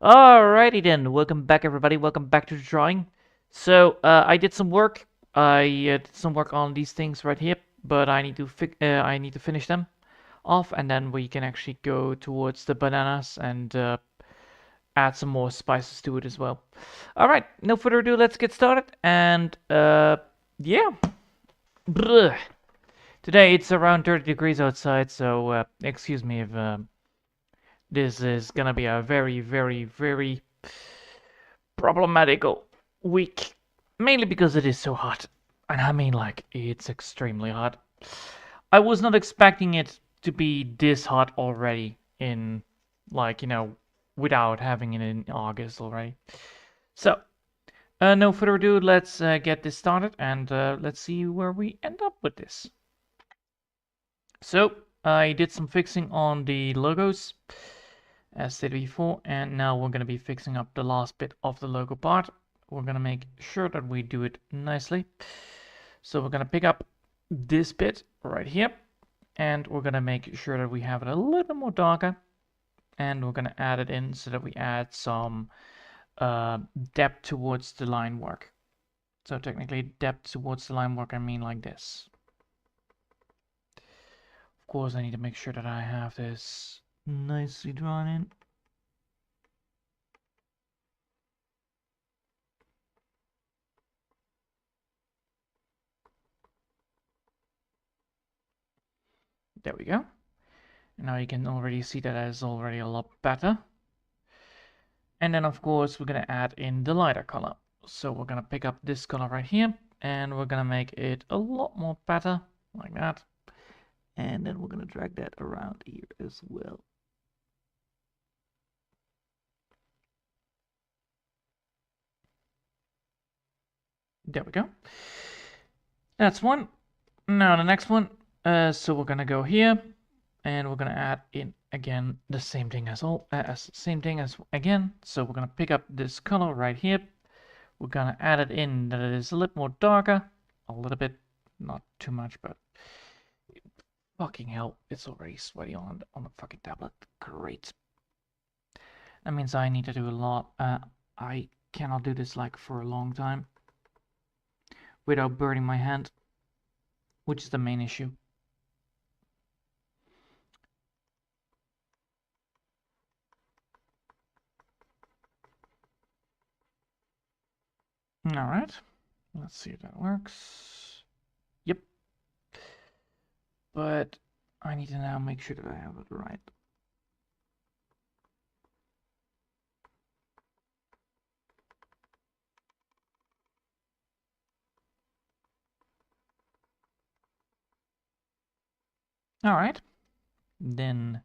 Alrighty then, welcome back everybody, welcome back to the drawing. So, I did some work. I did some work on these things right here, but I need to finish them off, and then we can actually go towards the bananas and add some more spices to it as well. Alright, no further ado, let's get started, and yeah. Bleh. Today it's around 30 degrees outside, so excuse me if this is gonna be a very problematical week, mainly because it is so hot. And I mean, like, it's extremely hot. I was not expecting it to be this hot already in, like, without having it in August already. So, no further ado, let's get this started and let's see where we end up with this. So, I did some fixing on the logos as stated before, and now we're going to be fixing up the last bit of the logo part. We're going to make sure that we do it nicely. So we're going to pick up this bit right here, and we're going to make sure that we have it a little bit more darker, and we're going to add it in so that we add some depth towards the line work. So technically depth towards the line work, I mean like this. Of course, I need to make sure that I have this nicely drawn in. There we go. And now you can already see that it's already a lot better. And then of course we're gonna add in the lighter color. So we're gonna pick up this color right here and we're gonna make it a lot more better, like that. And then we're gonna drag that around here as well. There we go. That's one. Now the next one. So we're gonna go here and we're gonna add in again the same thing as again. So we're gonna pick up this color right here. We're gonna add it in that it is a little more darker, a little bit, not too much, but fucking hell, it's already sweaty on the fucking tablet. Great. That means I need to do a lot. I cannot do this like for a long time without burning my hand, which is the main issue. All right, let's see if that works. Yep. But I need to now make sure that I have it right. All right. Then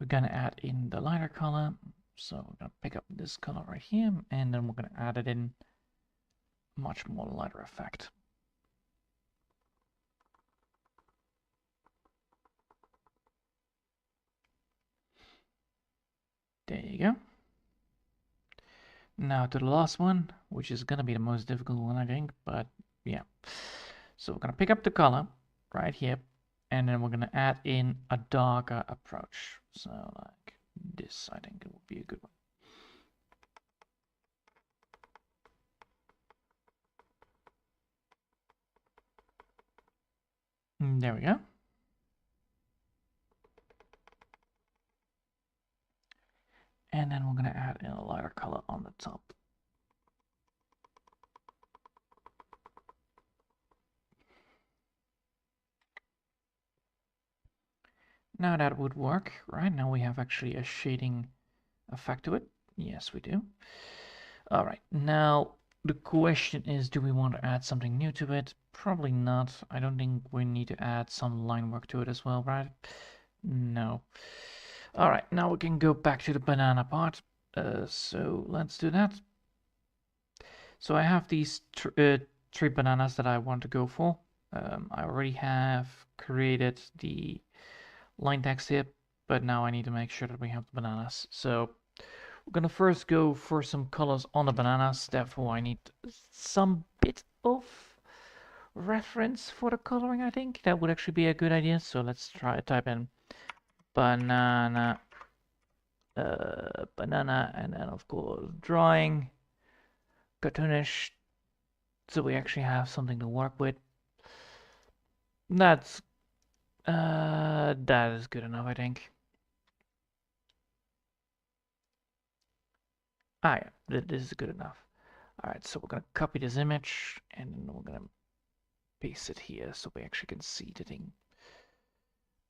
we're gonna add in the lighter color. So we're gonna pick up this color right here, and then we're gonna add it in much more lighter effect. There you go. Now to the last one, which is gonna be the most difficult one, I think, but yeah. So we're gonna pick up the color right here, and then we're gonna add in a darker approach. So like this, I think it would be a good one. There we go. And then we're gonna add in a lighter color on the top. Now that would work, right? Now we have actually a shading effect to it. Yes, we do. All right, now the question is, do we want to add something new to it? Probably not. I don't think we need to add some line work to it as well, right? No. All right, now we can go back to the banana part. So let's do that. So I have these three bananas that I want to go for. I already have created the line text here, but now I need to make sure that we have the bananas. So we're gonna first go for some colors on the bananas. Therefore, I need some bit of reference for the coloring. I think that would actually be a good idea. So let's try type in banana banana, and then of course drawing, cartoonish, so we actually have something to work with. That's that is good enough, I think. Ah, yeah, this is good enough. All right, so we're gonna copy this image and we're gonna paste it here so we actually can see the thing.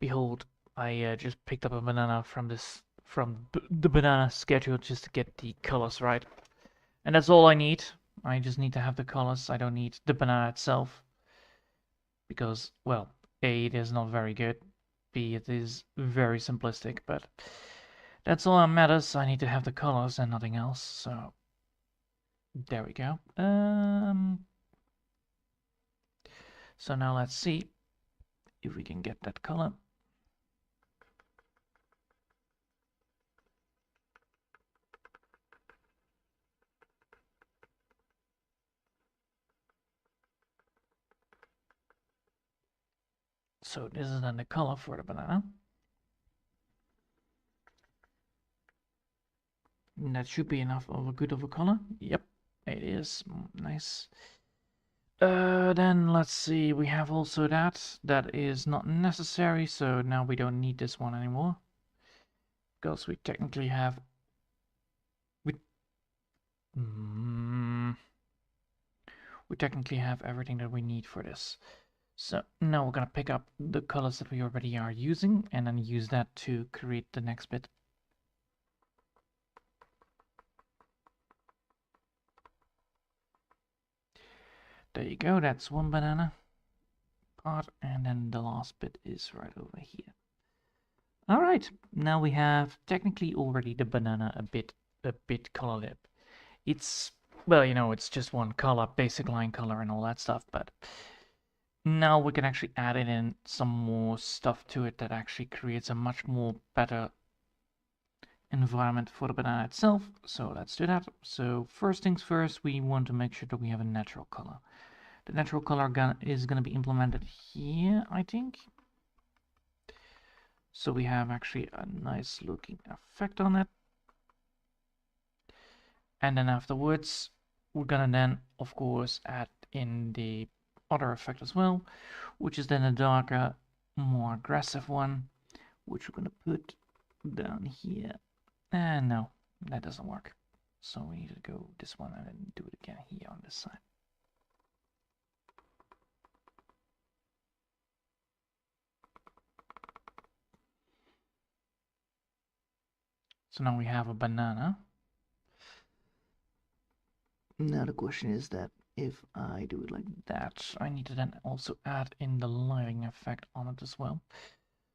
Behold, I just picked up a banana from the banana schedule just to get the colors right. And that's all I need. I just need to have the colors. I don't need the banana itself. Because, well, A, it is not very good. B, it is very simplistic, but that's all that matters. I need to have the colors and nothing else, so there we go. So now let's see if we can get that color. So this is then the color for the banana. And that should be enough of a good of a color. Yep, it is. Nice. Then let's see, we have also that. That is not necessary, so now we don't need this one anymore. Because we technically have... We technically have everything that we need for this. So now we're gonna pick up the colors that we already are using and then use that to create the next bit. There you go, that's one banana part, and then the last bit is right over here. All right, now we have technically already the banana a bit colored. It's, well, you know, it's just one color, basic line color and all that stuff, but now we can actually add in some more stuff to it that actually creates a much more better environment for the banana itself. So let's do that. So first things first, we want to make sure that we have a natural color. The natural color is going to be implemented here, I think. So we have actually a nice looking effect on it. And then afterwards, we're gonna then, of course, add in the other effect as well, which is then a darker, more aggressive one, which we're gonna put down here. And no, that doesn't work. So we need to go this one and then do it again here on this side. So now we have a banana. Now the question is that if I do it like that, I need to then also add in the lighting effect on it as well.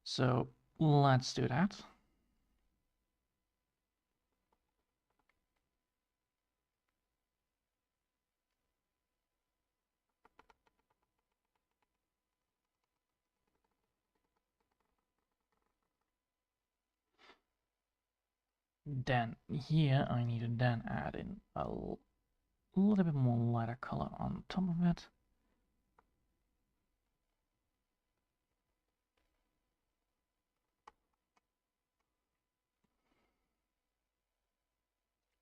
So let's do that. Then here I need to then add in a little bit more lighter color on top of it.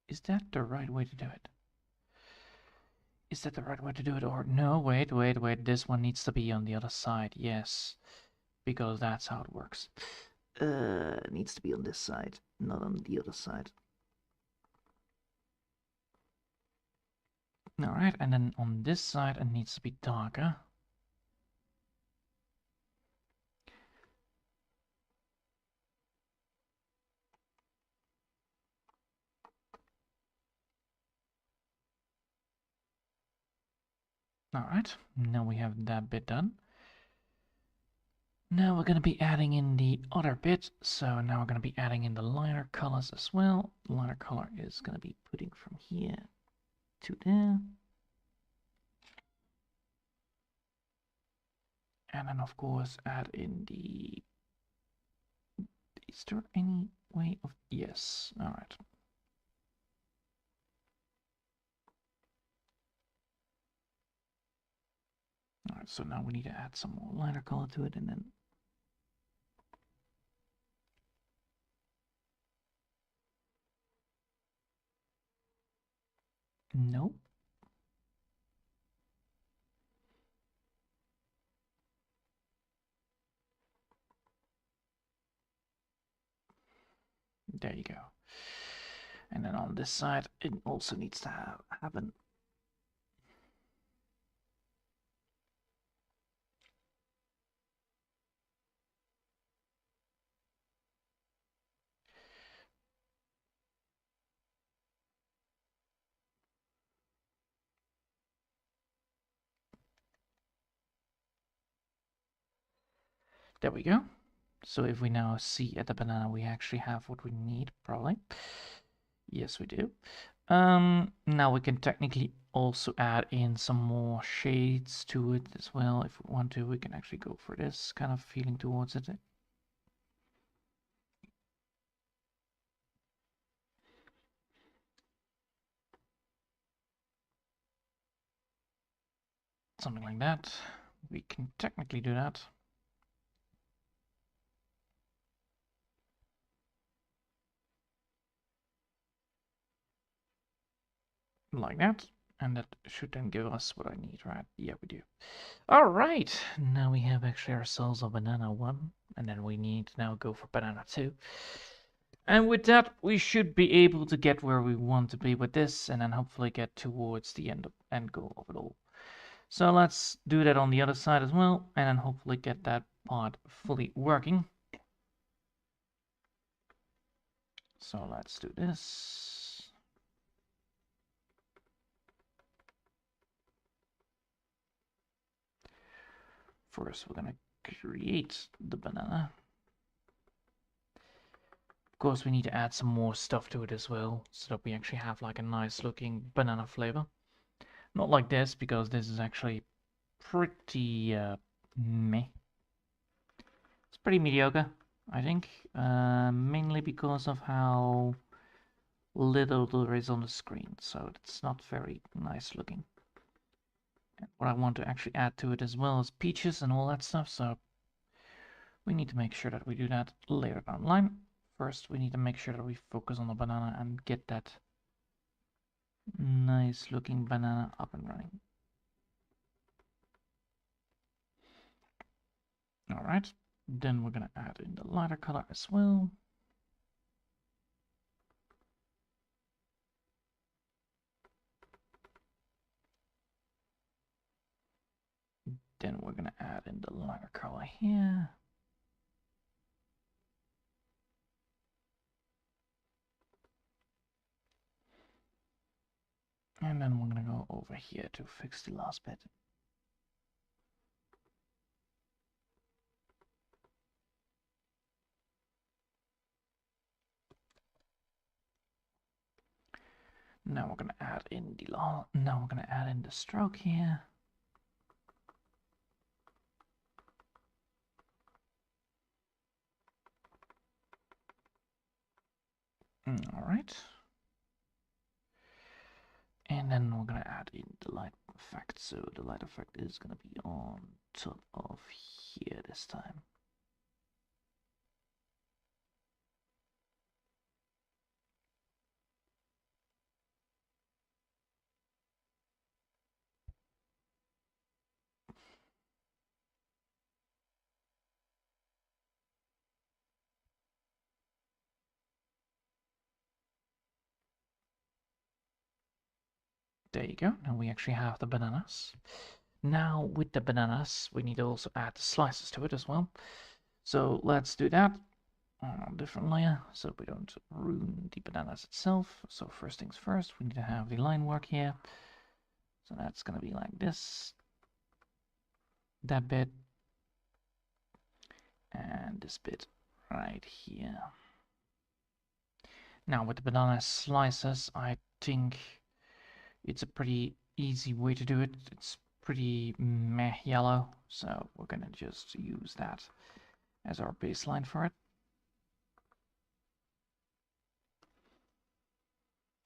Is that the right way to do it? Is that the right way to do it? Or no, wait, this one needs to be on the other side. Yes, because that's how it works. It needs to be on this side, not on the other side. Alright, and then on this side it needs to be darker. Alright, now we have that bit done. Now we're going to be adding in the other bit. So now we're going to be adding in the lighter colors as well. The lighter color is going to be putting from here to there. And then of course add in the... Is there any way of... Yes, alright. Alright, so now we need to add some more lighter color to it and then... No. There you go. And then on this side, it also needs to happen. There we go. So if we now see at the banana, we actually have what we need, probably. Yes, we do. Now we can technically also add in some more shades to it as well. If we want to, we can actually go for this kind of feeling towards it. Something like that. We can technically do that. Like that. And that should then give us what I need, right? Yeah, we do. All right. Now we have actually ourselves a banana 1. And then we need to now go for banana 2. And with that, we should be able to get where we want to be with this. And then hopefully get towards the end goal of it all. So let's do that on the other side as well. And then hopefully get that part fully working. So let's do this. First, we're going to create the banana. Of course, we need to add some more stuff to it as well, so that we actually have like a nice looking banana flavor. Not like this, because this is actually pretty meh. It's pretty mediocre, I think. Mainly because of how little there is on the screen, so it's not very nice looking. And what I want to actually add to it as well is peaches and all that stuff, so we need to make sure that we do that later down the line. First, we need to make sure that we focus on the banana and get that nice looking banana up and running. All right, then we're gonna add in the lighter color as well. Then we're gonna add in the lighter color here. And then we're gonna go over here to fix the last bit. Now we're gonna add in the stroke here. All right. And then we're gonna add in the light effect. So the light effect is gonna be on top of here this time. There you go. Now we actually have the bananas. Now with the bananas, we need to also add the slices to it as well. So let's do that on a different layer so we don't ruin the bananas itself. So first things first, we need to have the line work here. So that's going to be like this. That bit. And this bit right here. Now with the banana slices, I think it's a pretty easy way to do it. It's pretty meh yellow, so we're gonna just use that as our baseline for it.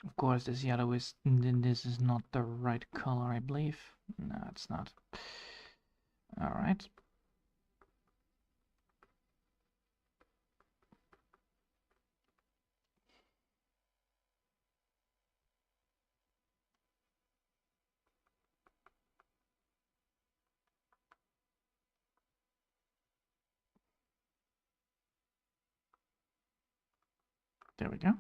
Of course, this is not the right color, I believe. No, it's not. All right. There we go.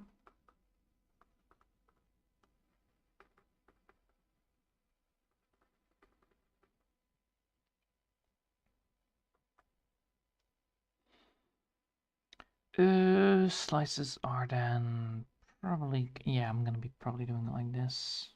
Slices are then probably, yeah, I'm gonna be probably doing it like this.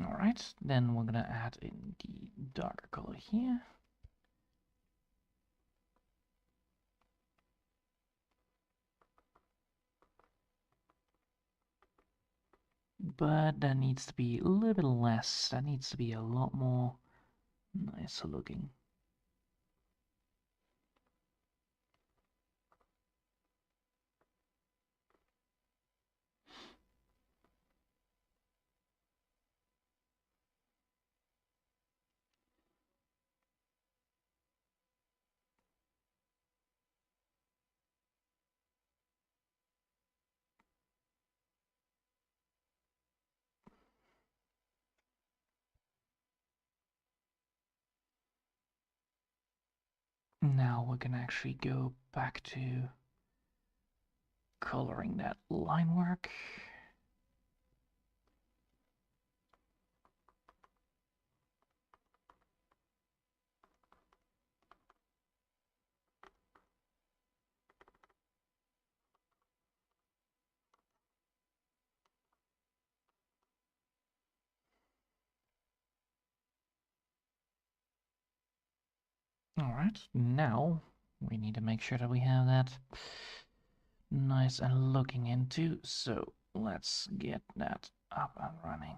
All right, then we're gonna add in the darker color here. But that needs to be a little bit less. That needs to be a lot more nicer looking. Now we can actually go back to coloring that line work. All right, now we need to make sure that we have that nice and looking into. So let's get that up and running.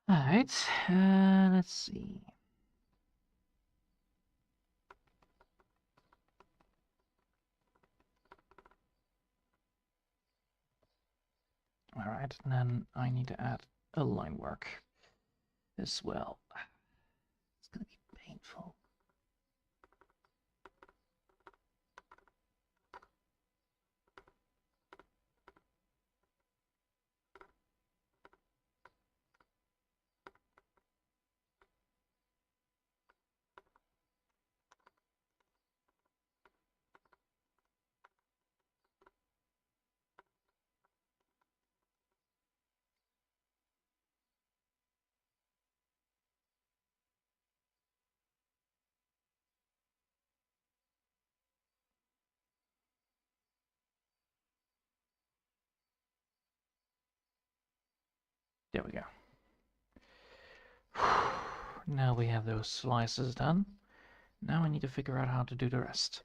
All right, let's see. All right, and then I need to add a line work as well. It's gonna be painful. There we go. Now we have those slices done. Now I need to figure out how to do the rest.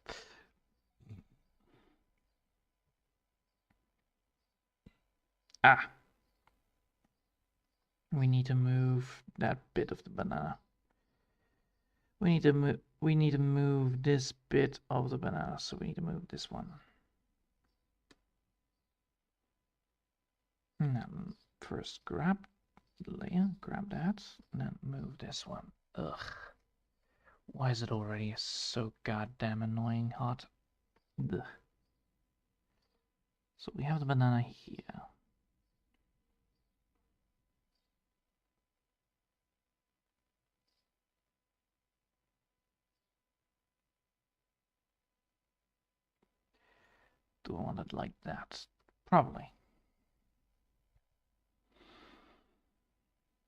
Ah, we need to move that bit of the banana. We need to move this bit of the banana, so we need to move this one. And then first grab the layer, grab that, and then move this one. Ugh. Why is it already so goddamn annoying hot? Ugh. So we have the banana here. Do I want it like that? Probably.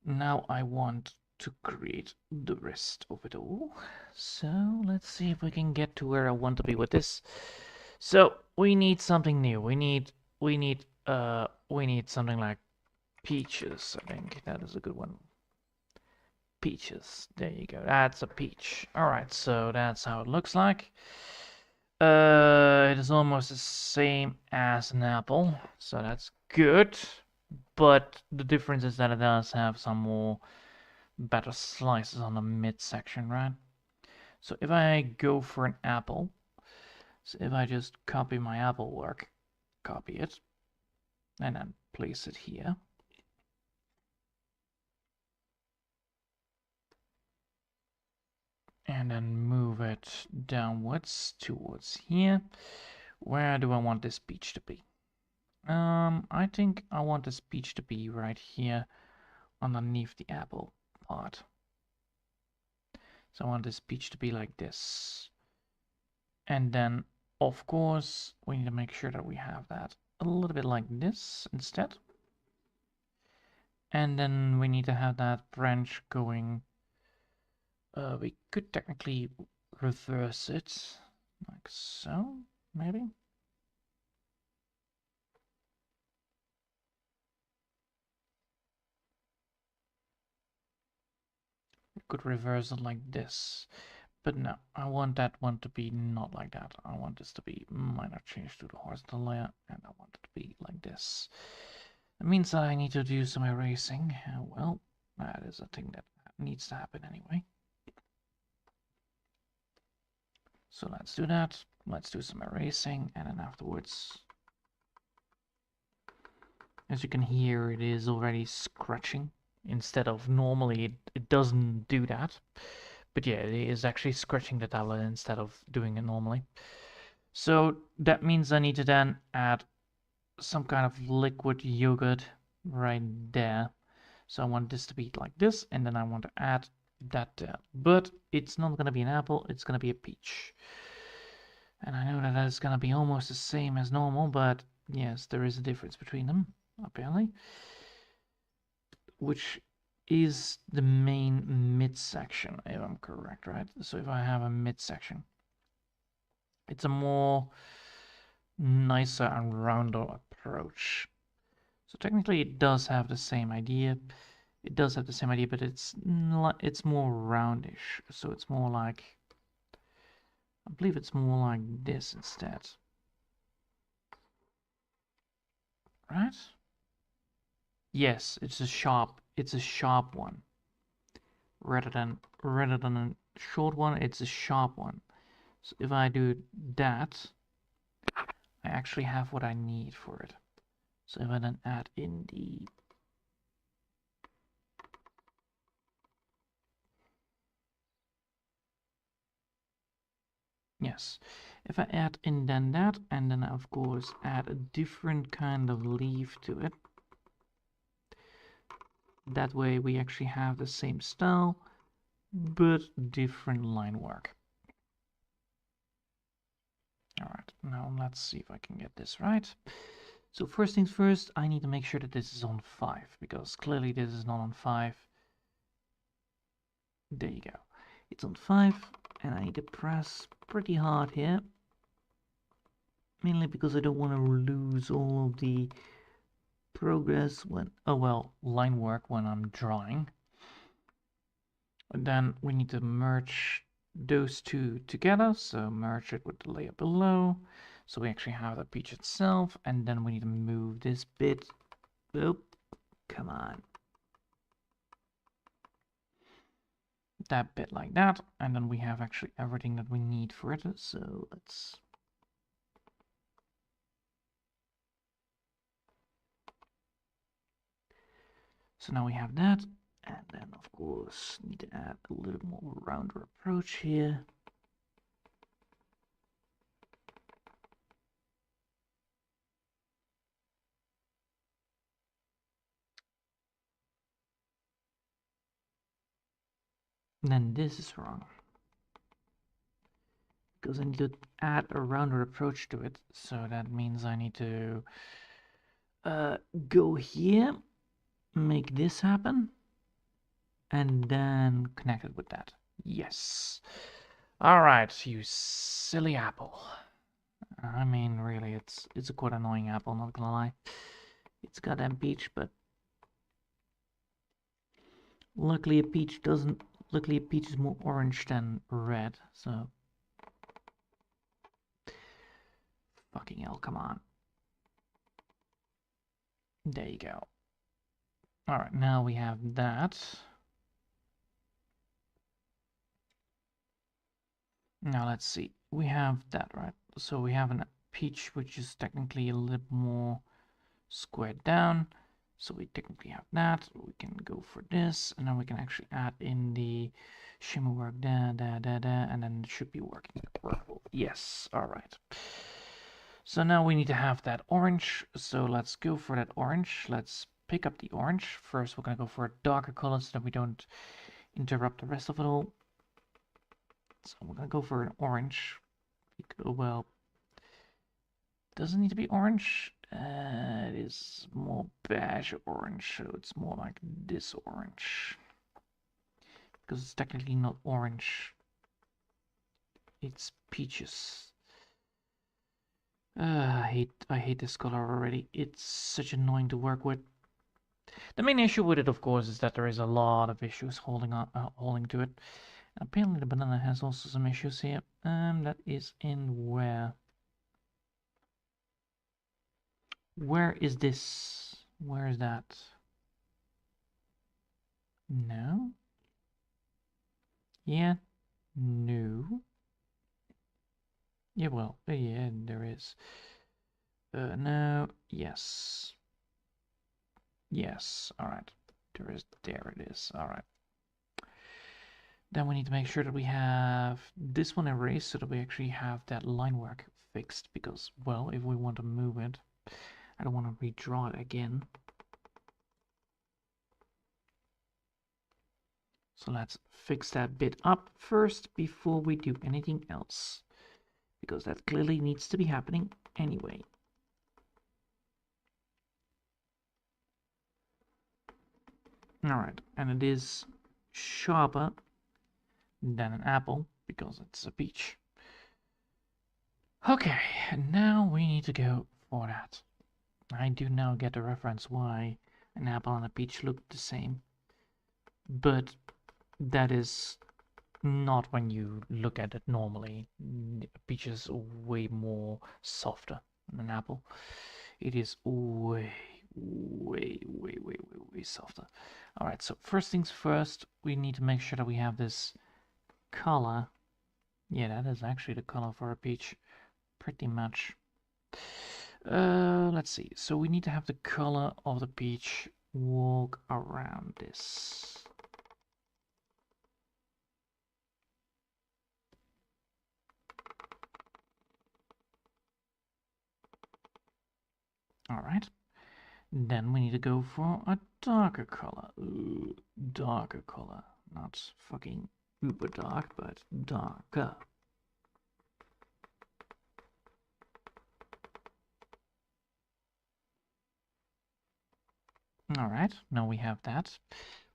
Now I want to create the rest of it all. So let's see if we can get to where I want to be with this. So we need something new. We need something like peaches. I think that is a good one. Peaches. There you go. That's a peach. All right. So that's how it looks like. It is almost the same as an apple, so that's good. But the difference is that it does have some more better slices on the midsection, right? So if I go for an apple, so if I just copy my apple work, copy it, and then place it here. And then move it downwards towards here. Where do I want this peach to be? I think I want this peach to be right here underneath the apple part. So I want this peach to be like this. And then, of course, we need to make sure that we have that a little bit like this instead. And then we need to have that branch going. We could technically reverse it like so, maybe. We could reverse it like this. But no, I want that one to be not like that. I want this to be minor change to the horizontal layer, and I want it to be like this. It means that I need to do some erasing. Well, that is a thing that needs to happen anyway. So let's do that. Let's do some erasing, and then afterwards, as you can hear, it is already scratching instead of normally it doesn't do that. But yeah, it is actually scratching the tablet instead of doing it normally. So that means I need to then add some kind of liquid yogurt right there. So I want this to be like this, and then I want to add that there. But it's not going to be an apple, it's going to be a peach. And I know that that's going to be almost the same as normal, but yes, there is a difference between them, apparently. Which is the main midsection, if I'm correct, right? So if I have a midsection, it's a more nicer and rounder approach. So technically it does have the same idea. It does have the same idea, but it's more roundish. So it's more like, I believe it's more like this instead. Right? Yes, it's a sharp one. Rather than a short one, it's a sharp one. So if I do that, I actually have what I need for it. So if I then add in the yes, if I add in then that, and then of course add a different kind of leaf to it, that way we actually have the same style, but different line work. All right, now let's see if I can get this right. So first things first, I need to make sure that this is on 5, because clearly this is not on 5. There you go. It's on 5, and I need to press pretty hard here. Mainly because I don't want to lose all of the progress when, oh well, line work when I'm drawing. And then we need to merge those two together, so merge it with the layer below. So we actually have the peach itself, and then we need to move this bit. Oh, come on. That bit like that, and then we have actually everything that we need for it. So let's so now we have that, and then of course need to add a little more rounder approach here. And then this is wrong, because I need to add a rounder approach to it. So that means I need to go here, make this happen, and then connect it with that. Yes. All right, you silly apple. I mean, really, it's a quite annoying apple, not gonna lie. It's goddamn peach, but luckily a peach doesn't. Luckily a peach is more orange than red, so. Fucking hell, come on. There you go. Alright, now we have that. Now let's see. We have that, right? So we have a peach which is technically a little more squared down. So we technically have that. We can go for this, and then we can actually add in the shimmer work and then it should be working. Yes, alright. So now we need to have that orange. So let's go for that orange. Let's pick up the orange. First, we're gonna go for a darker color so that we don't interrupt the rest of it all. So we're gonna go for an orange. Well, doesn't need to be orange. It is more beige orange, so it's more like this orange. Because it's technically not orange. It's peaches. I hate this color already. It's such annoying to work with. The main issue with it, of course, is that there is a lot of issues holding to it. Apparently the banana has also some issues here. That is in where? Where is this? Where is that? No. Yeah. No. Yeah, well, yeah, there is. No. Yes. Yes. All right. There it is. All right. Then we need to make sure that we have this one erased so that we actually have that line work fixed because, well, if we want to move it, I don't want to redraw it again. So let's fix that bit up first before we do anything else, because that clearly needs to be happening anyway. Alright, and it is sharper than an apple because it's a peach. Okay, and now we need to go for that. I do now get the reference why an apple and a peach look the same, but that is not when you look at it normally. A peach is way more softer than an apple. It is way softer. All right, so first things first, we need to make sure that we have this color. Yeah, that is actually the color for a peach, pretty much. Let's see. So we need to have the color of the peach walk around this. All right. Then we need to go for a darker color. Ooh, darker color. Not fucking uber dark, but darker. Alright, now we have that.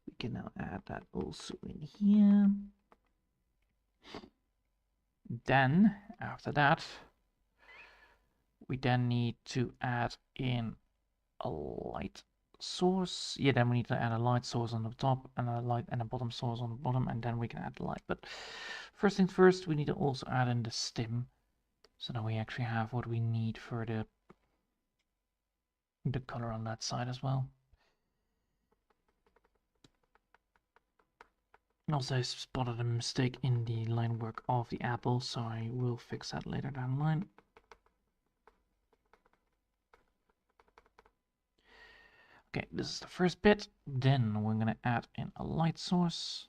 We can now add that also in here. Then, after that, we then need to add in a light source. Yeah, then we need to add a light source on the top and a light and a bottom source on the bottom, and then we can add the light. But first things first, we need to also add in the stem so that we actually have what we need for the color on that side as well. Also, I spotted a mistake in the line work of the apple, so I will fix that later down the line. Okay, this is the first bit. Then we're gonna add in a light source.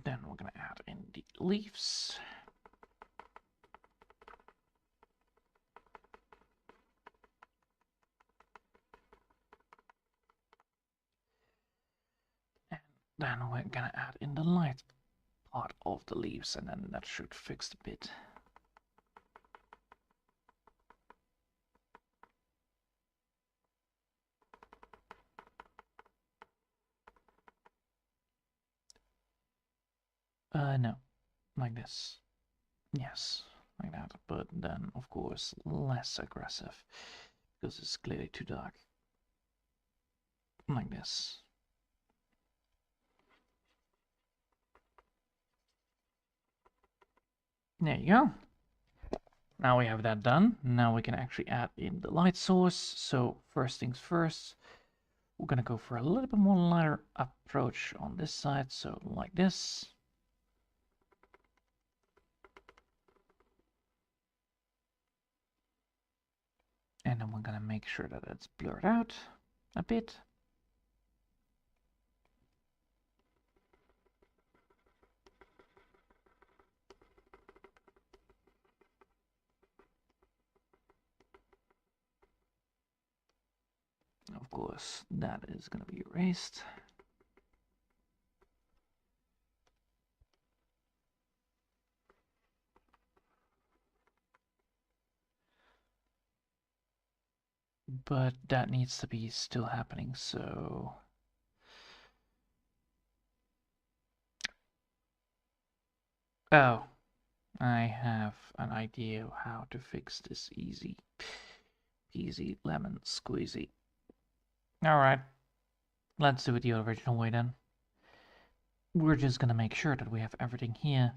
Then we're gonna add in the leaves. And then we're gonna add in the light part of the leaves, and then that should fix the bit. No, like this. Yes, like that. But then, of course, less aggressive because it's clearly too dark. Like this. There you go. Now we have that done. Now we can actually add in the light source. So first things first, we're gonna go for a little bit more lighter approach on this side. So like this. And then we're gonna make sure that it's blurred out a bit. Of course, that is going to be erased. But that needs to be still happening, so... Oh, I have an idea of how to fix this easy. Easy lemon squeezy. Alright, let's do it the original way then. We're just gonna make sure that we have everything here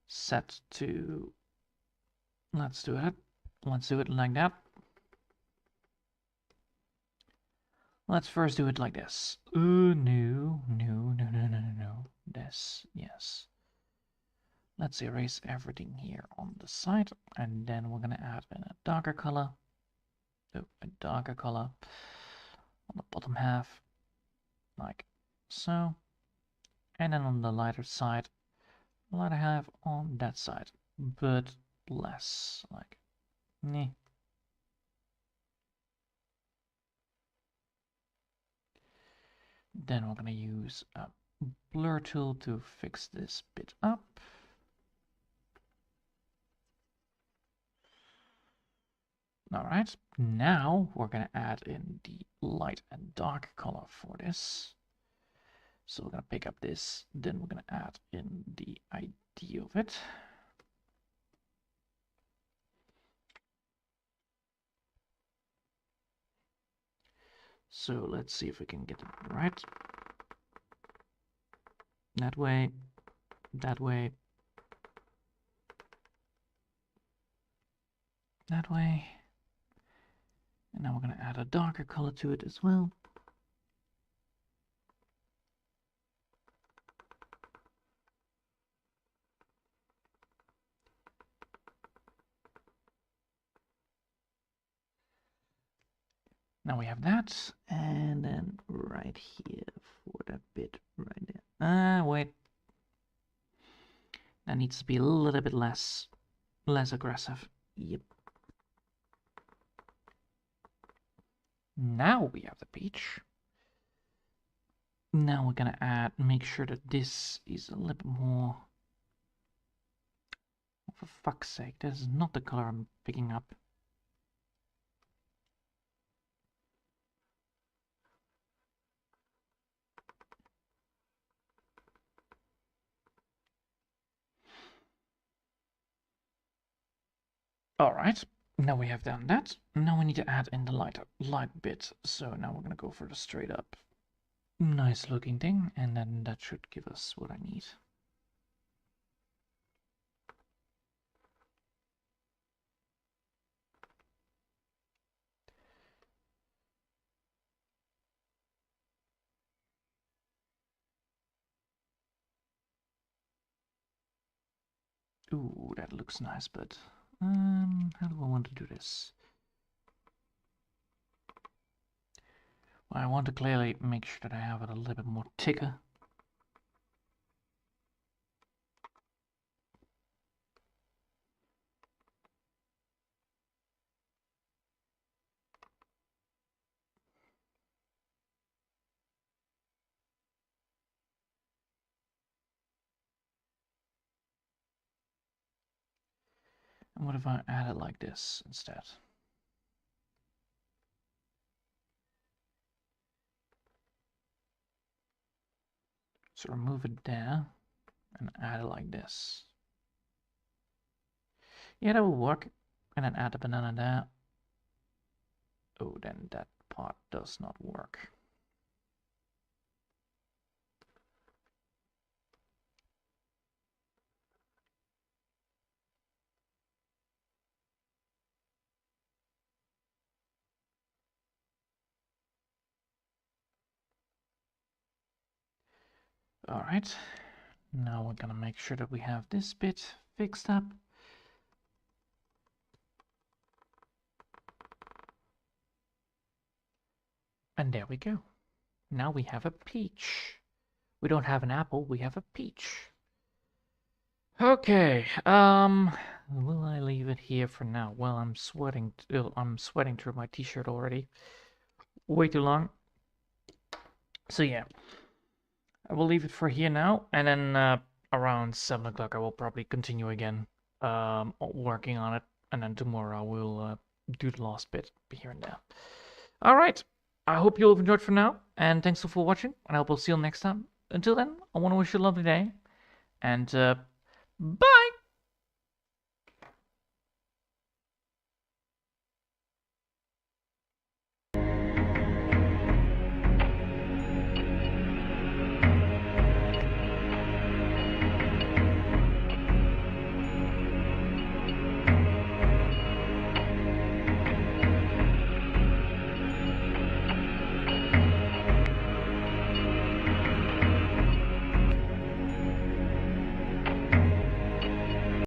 set to... Let's do it. Let's do it like that. Let's first do it like this. No. This, yes. Let's erase everything here on the side, and then we're gonna add in a darker color. So a darker color on the bottom half, like so. And then on the lighter side, lighter half on that side, but less, like, meh. Then we're gonna use a blur tool to fix this bit up. Alright, now we're gonna add in the light and dark color for this. So we're gonna pick up this, then we're gonna add in the idea of it. So let's see if we can get it right. That way, that way, that way. And now we're going to add a darker color to it as well. Now we have that, and then right here for that bit right there. Wait. That needs to be a little bit less aggressive. Yep. Now we have the beach. Now we're gonna make sure that this is a little bit more. Oh, for fuck's sake, this is not the color I'm picking up. Alright, now we have done that. Now we need to add in the light bit. So now we're gonna go for the straight up nice looking thing, and then that should give us what I need. Ooh, that looks nice, but how do I want to do this? Well, I want to clearly make sure that I have it a little bit more thicker. And what if I add it like this instead? So remove it there, and add it like this. Yeah, that will work. And then add a banana there. Oh, then that part does not work. All right, now we're gonna make sure that we have this bit fixed up. And there we go. Now we have a peach. We don't have an apple, we have a peach. Okay, will I leave it here for now? Well, I'm sweating through my t-shirt already. Way too long. So yeah, I will leave it for here now, and then around 7 o'clock I will probably continue again working on it, and then tomorrow I will do the last bit here and there. All right, I hope you'll have enjoyed for now, and thanks for watching, and I hope I'll see you next time. Until then, I want to wish you a lovely day, and bye!